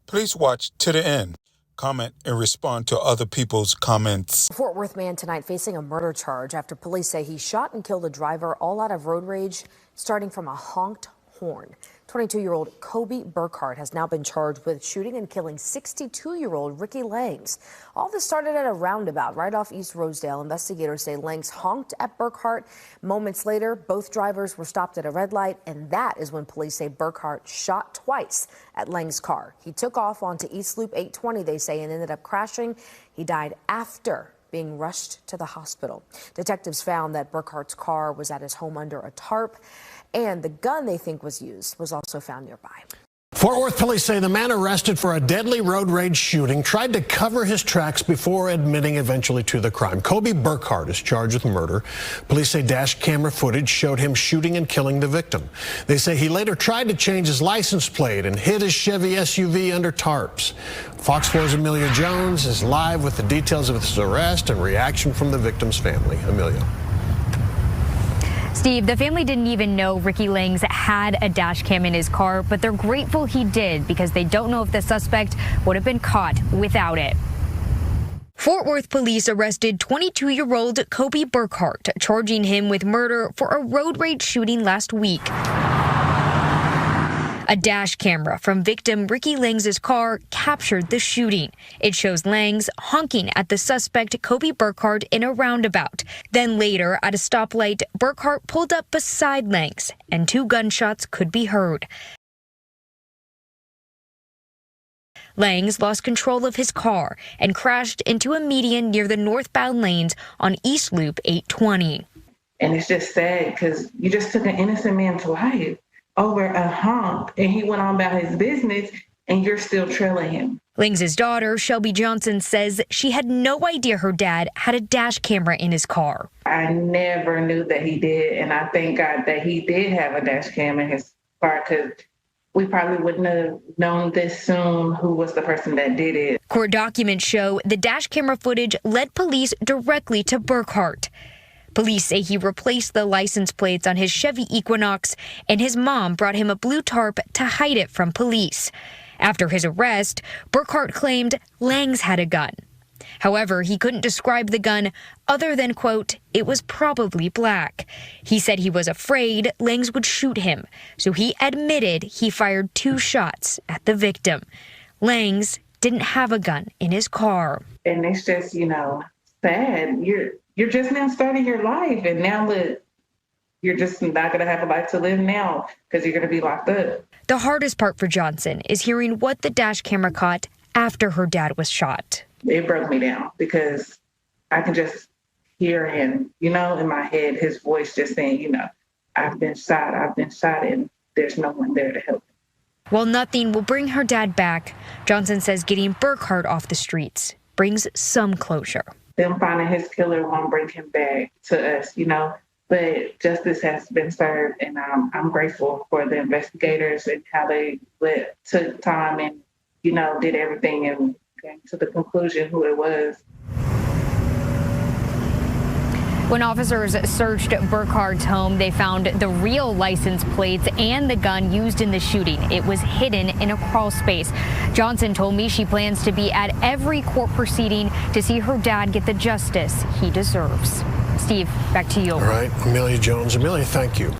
Please watch to the end. Comment and respond to other people's comments. A Fort Worth man tonight facing a murder charge after police say he shot and killed a driver all out of road rage, starting from a honked horn. 22-year-old Kobe Burkhart has now been charged with shooting and killing 62-year-old Ricky Langs. All this started at a roundabout right off East Rosedale. Investigators say Langs honked at Burkhart. Moments later, both drivers were stopped at a red light, and that is when police say Burkhart shot twice at Langs' car. He took off onto East Loop 820, they say, and ended up crashing. He died after being rushed to the hospital. Detectives found that Burkhart's car was at his home under a tarp, and the gun they think was used was also found nearby. Fort Worth police say the man arrested for a deadly road rage shooting tried to cover his tracks before admitting eventually to the crime. Kobe Burkhart is charged with murder. Police say dash camera footage showed him shooting and killing the victim. They say he later tried to change his license plate and hid his Chevy SUV under tarps. Fox 4's Amelia Jones is live with the details of his arrest and reaction from the victim's family. Amelia. Steve, the family didn't even know Ricky Langs had a dash cam in his car, but they're grateful he did because they don't know if the suspect would have been caught without it. Fort Worth police arrested 22-year-old Kobe Burkhart, charging him with murder for a road rage shooting last week. A dash camera from victim Ricky Langs' car captured the shooting. It shows Langs honking at the suspect Kobe Burkhart in a roundabout. Then later, at a stoplight, Burkhart pulled up beside Langs, and 2 gunshots could be heard. Langs lost control of his car and crashed into a median near the northbound lanes on East Loop 820. And it's just sad because you just took an innocent man's life over a honk, and he went on about his business, and you're still trailing him. Langs' daughter, Shelby Johnson, says she had no idea her dad had a dash camera in his car. I never knew that he did, and I thank God that he did have a dash cam in his car, because we probably wouldn't have known this soon who was the person that did it. Court documents show the dash camera footage led police directly to Burkhart. Police say he replaced the license plates on his Chevy Equinox, and his mom brought him a blue tarp to hide it from police. After his arrest, Burkhart claimed Langs had a gun. However, he couldn't describe the gun other than, quote, it was probably black. He said he was afraid Langs would shoot him, so he admitted he fired 2 shots at the victim. Langs didn't have a gun in his car. And it's just, sad. You're just now starting your life, and now look, you're just not going to have a life to live now because you're going to be locked up. The hardest part for Johnson is hearing what the dash camera caught after her dad was shot. It broke me down because I can just hear him, in my head, his voice just saying, I've been shot, and there's no one there to help me. While nothing will bring her dad back, Johnson says getting Burkhart off the streets brings some closure. Them finding his killer won't bring him back to us, but justice has been served, and I'm grateful for the investigators and how they took time and, did everything and came to the conclusion who it was. When officers searched Burkhart's home, they found the real license plates and the gun used in the shooting. It was hidden in a crawl space. Johnson told me she plans to be at every court proceeding to see her dad get the justice he deserves. Steve, back to you. All right, Amelia Jones. Amelia, thank you.